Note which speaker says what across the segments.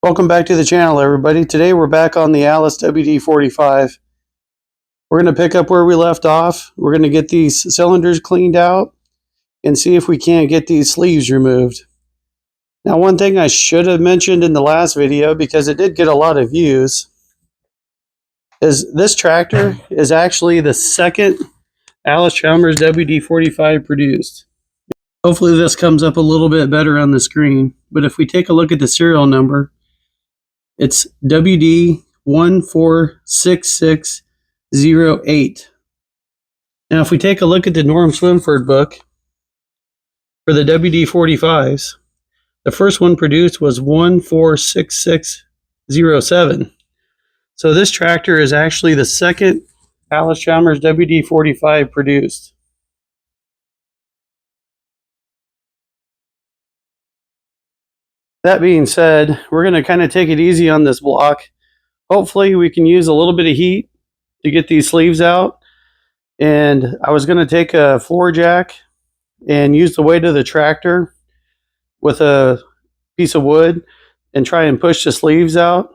Speaker 1: Welcome back to the channel, everybody. Today we're back on the Allis WD-45. We're going to pick up where we left off. We're going to get these cylinders cleaned out and see if we can't get these sleeves removed. Now, one thing I should have mentioned in the last video, because it did get a lot of views, is this tractor is actually the second Allis Chalmers WD-45 produced. Hopefully this comes up a little bit better on the screen, but if we take a look at the serial number, it's WD146608. Now, if we take a look at the Norm Swinford book for the WD-45s, the first one produced was 146607. So this tractor is actually the second Allis Chalmers WD-45 produced. That being said, we're going to kind of take it easy on this block. Hopefully we can use a little bit of heat to get these sleeves out. And I was going to take a floor jack and use the weight of the tractor with a piece of wood and try and push the sleeves out.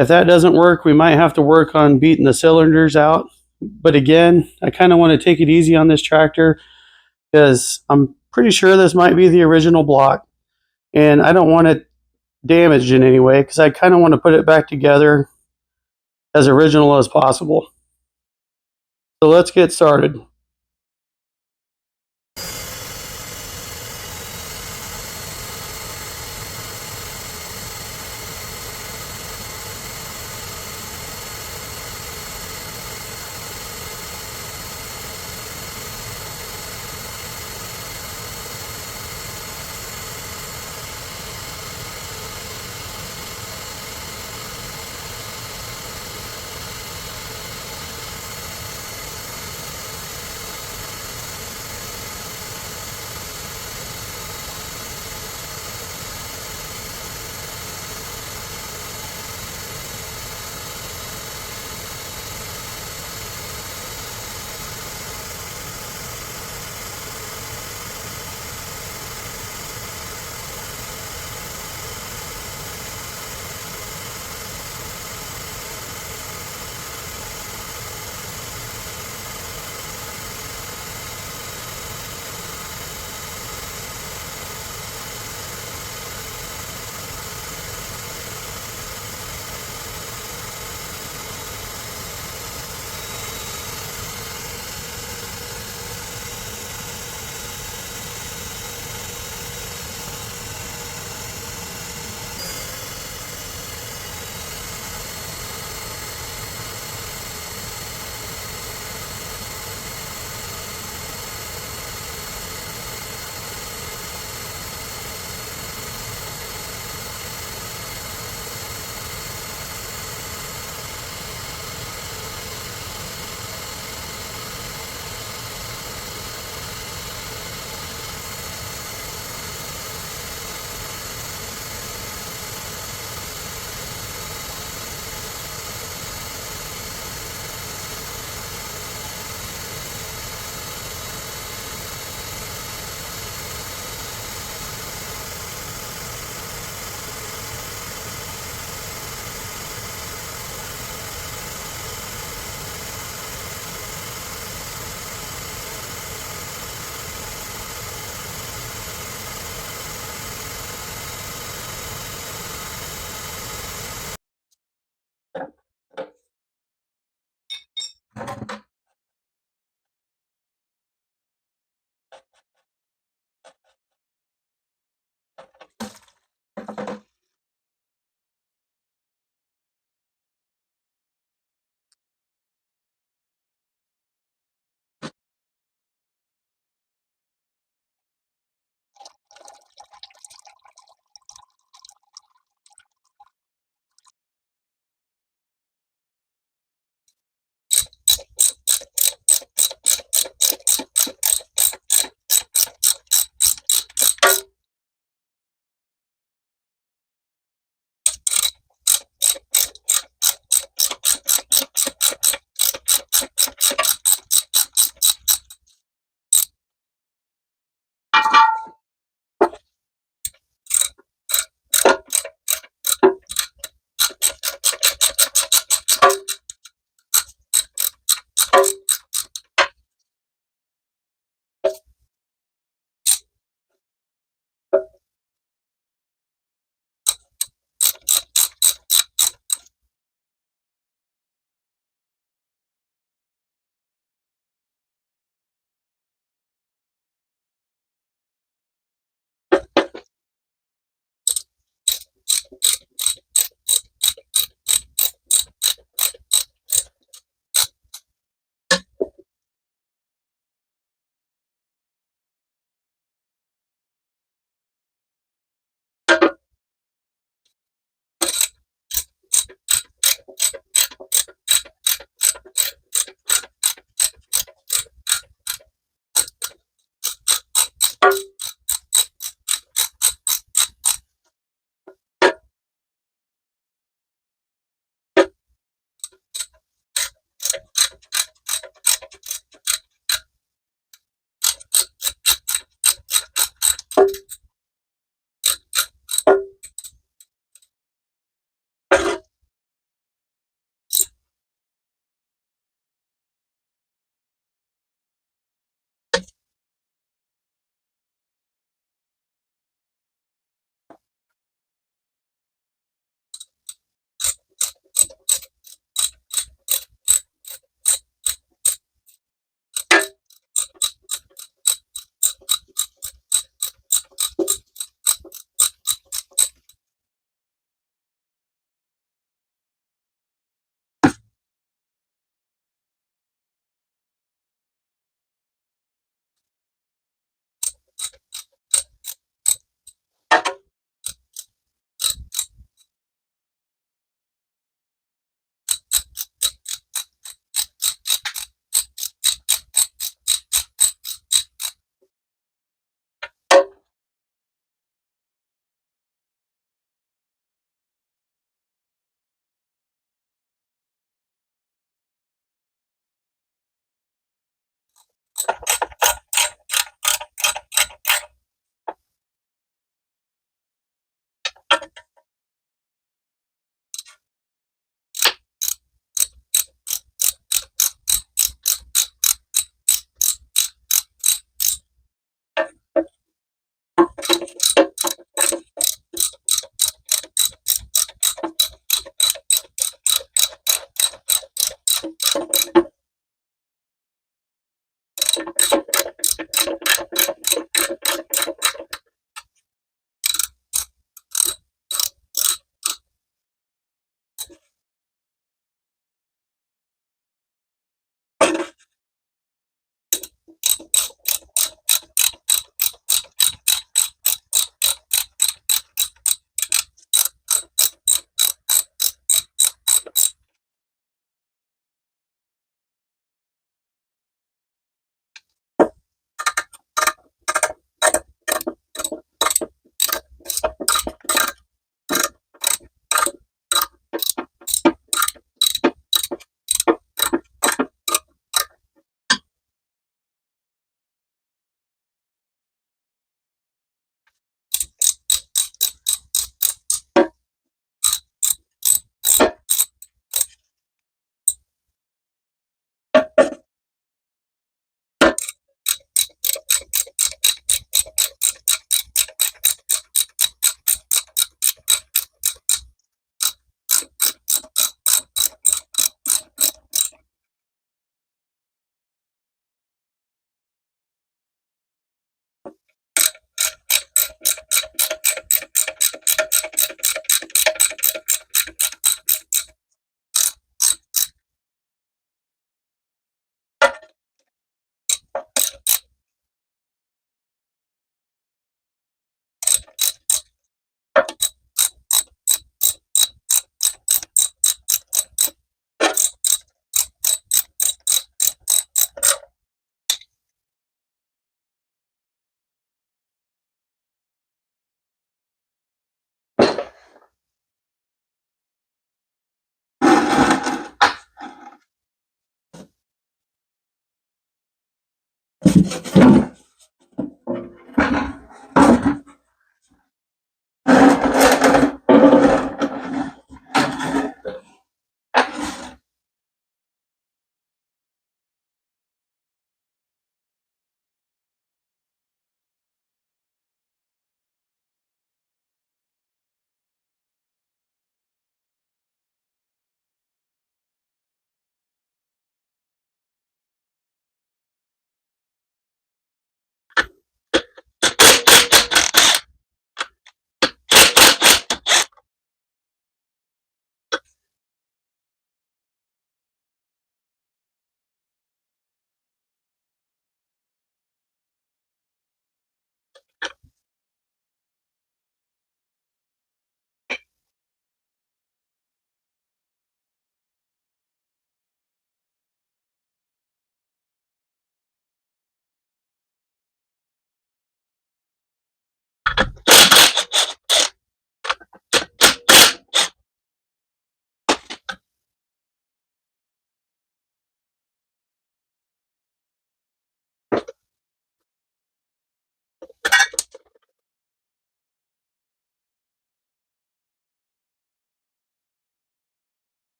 Speaker 1: If that doesn't work, we might have to work on beating the cylinders out. But again, I kind of want to take it easy on this tractor because I'm pretty sure this might be the original block. And I don't want it damaged in any way because I kind of want to put it back together as original as possible. So let's get started.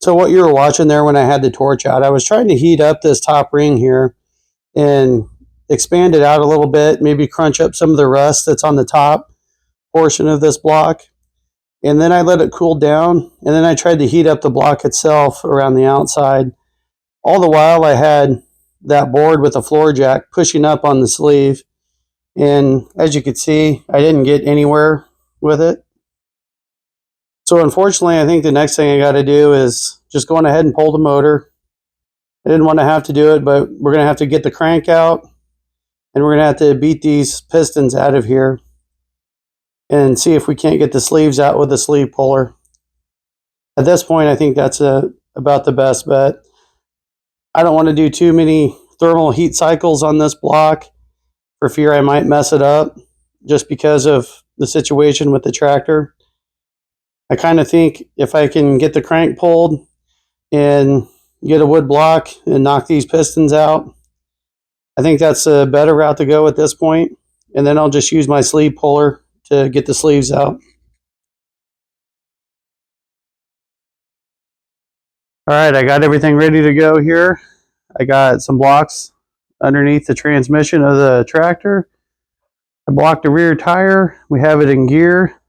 Speaker 1: So what you were watching there when I had the torch out, I was trying to heat up this top ring here and expand it out a little bit, maybe crunch up some of the rust that's on the top portion of this block. And then I let it cool down, and then I tried to heat up the block itself around the outside. All the while I had that board with a floor jack pushing up on the sleeve, and as you can see, I didn't get anywhere with it. So unfortunately, I think the next thing I got to do is just go on ahead and pull the motor. I didn't want to have to do it, but we're going to have to get the crank out, and we're going to have to beat these pistons out of here and see if we can't get the sleeves out with a sleeve puller. At this point, I think that's about the best bet. I don't want to do too many thermal heat cycles on this block for fear I might mess it up just because of the situation with the tractor. I kind of think if I can get the crank pulled and get a wood block and knock these pistons out, I think that's a better route to go at this point. And then I'll just use my sleeve puller to get the sleeves out. All right, I got everything ready to go here. I got some blocks underneath the transmission of the tractor. I blocked the rear tire. We have it in gear.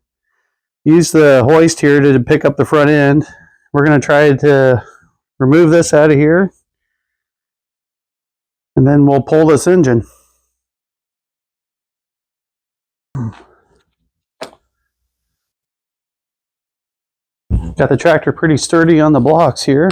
Speaker 1: Use the hoist here to pick up the front end. We're going to try to remove this out of here, and then we'll pull this engine. Got the tractor pretty sturdy on the blocks here.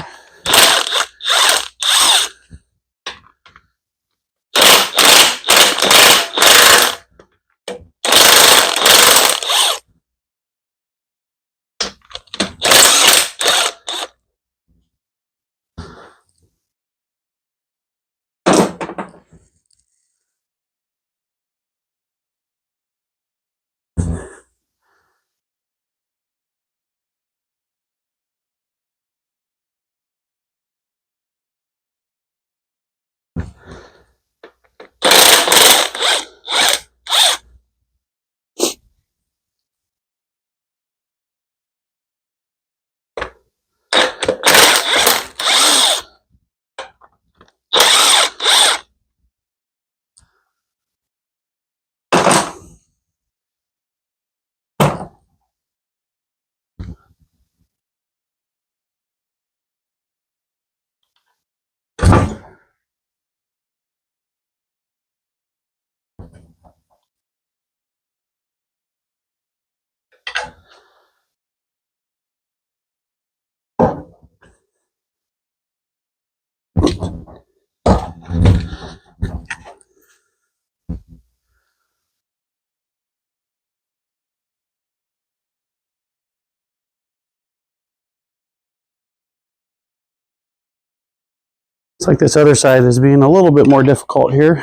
Speaker 1: Looks like this other side is being a little bit more difficult here.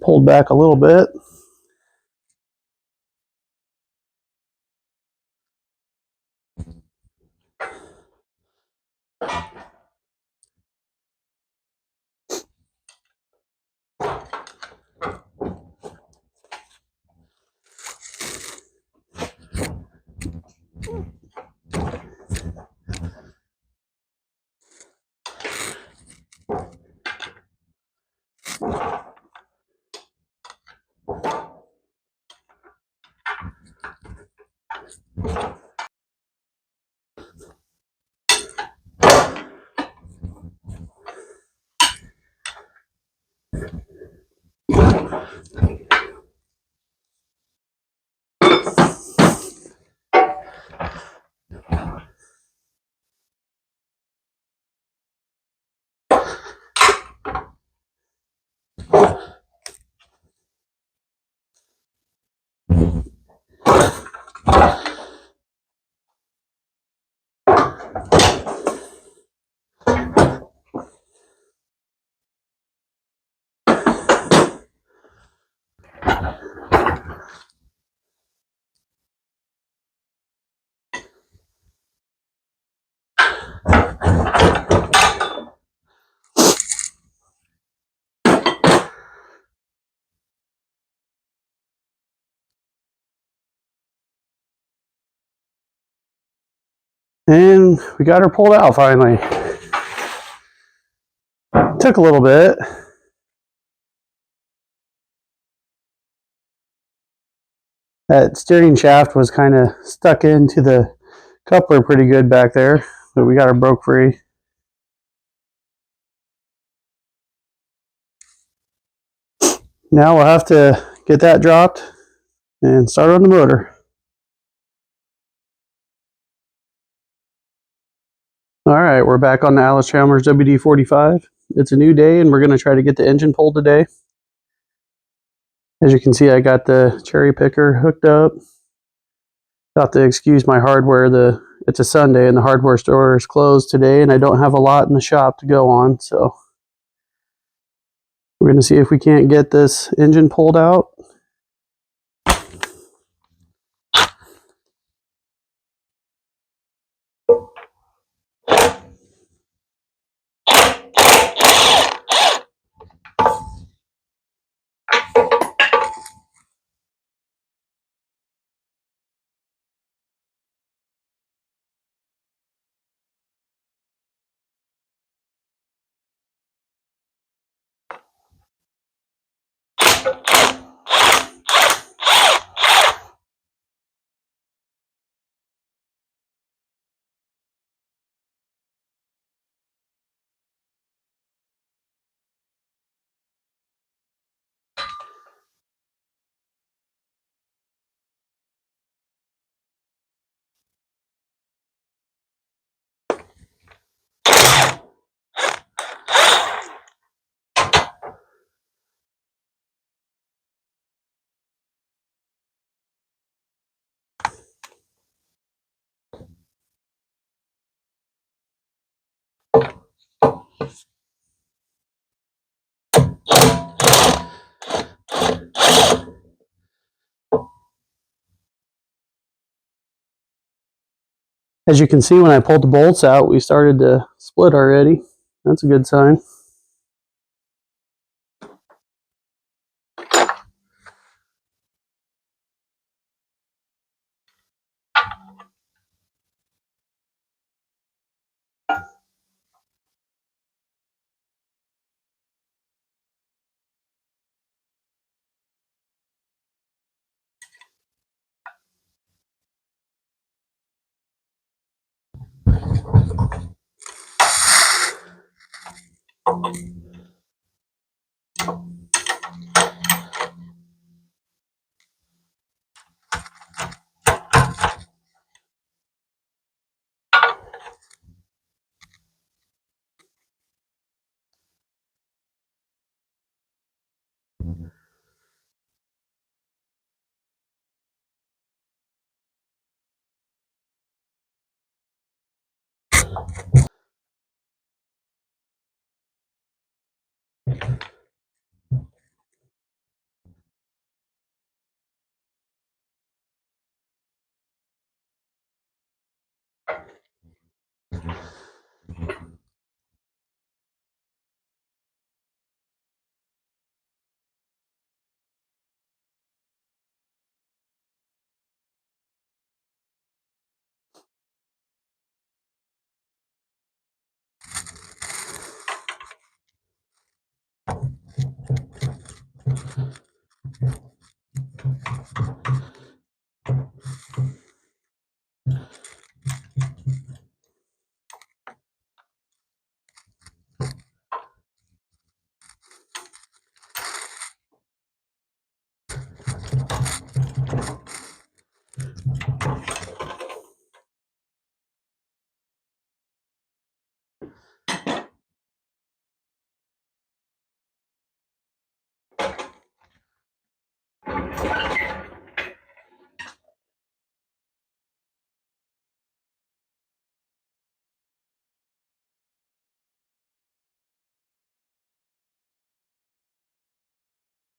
Speaker 1: Pulled back a little bit. And we got her pulled out finally. Took a little bit. That steering shaft was kind of stuck into the coupler pretty good back there, but we got her broke free. Now we'll have to get that dropped and start on the motor. All right, we're back on the Allis Chalmers WD-45. It's a new day and we're going to try to get the engine pulled today. As you can see, I got the cherry picker hooked up. Got to excuse my hardware. It's a Sunday and the hardware store is closed today and I don't have a lot in the shop to go on, so we're going to see if we can't get this engine pulled out. As you can see, when I pulled the bolts out, we started to split already. That's a good sign.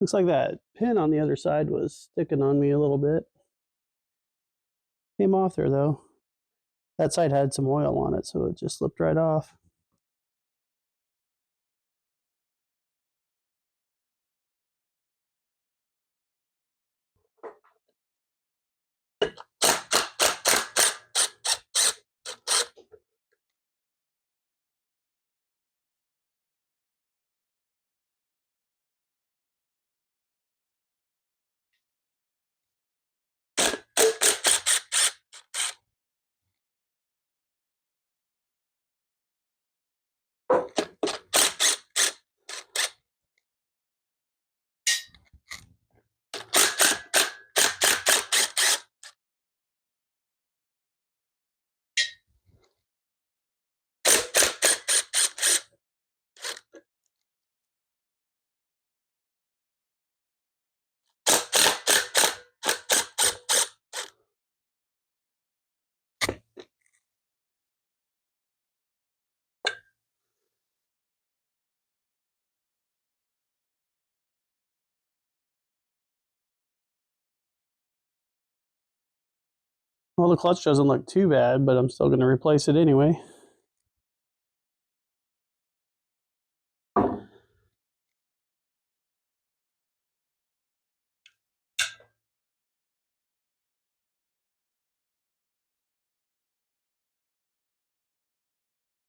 Speaker 1: Looks like that pin on the other side was sticking on me a little bit. Came off there though. That side had some oil on it, so it just slipped right off. Well, the clutch doesn't look too bad, but I'm still going to replace it anyway.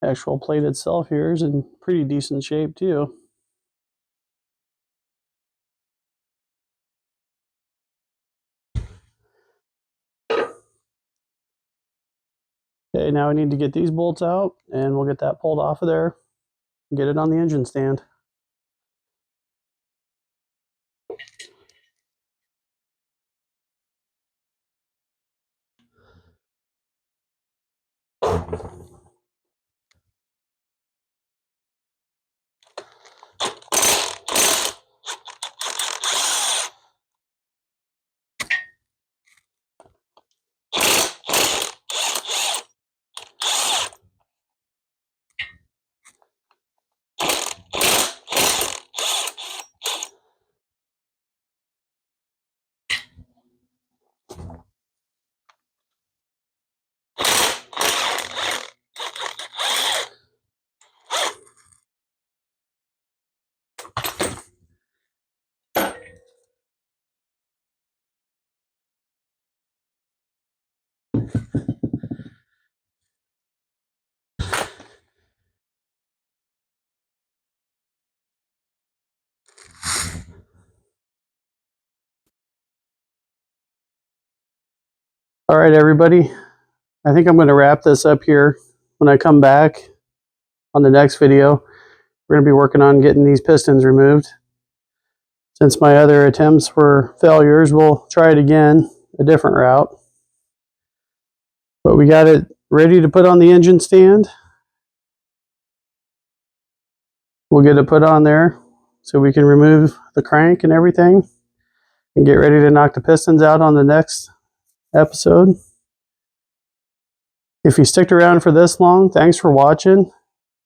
Speaker 1: Actual plate itself here is in pretty decent shape too. Okay, now we need to get these bolts out, and we'll get that pulled off of there and get it on the engine stand. All right, everybody. I think I'm going to wrap this up here. When I come back on the next video, we're going to be working on getting these pistons removed. Since my other attempts were failures, we'll try it again, a different route. But we got it ready to put on the engine stand. We'll get it put on there so we can remove the crank and everything and get ready to knock the pistons out on the next episode. If you sticked around for this long, thanks for watching,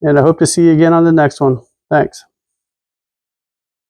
Speaker 1: and I hope to see you again on the next one. Thanks.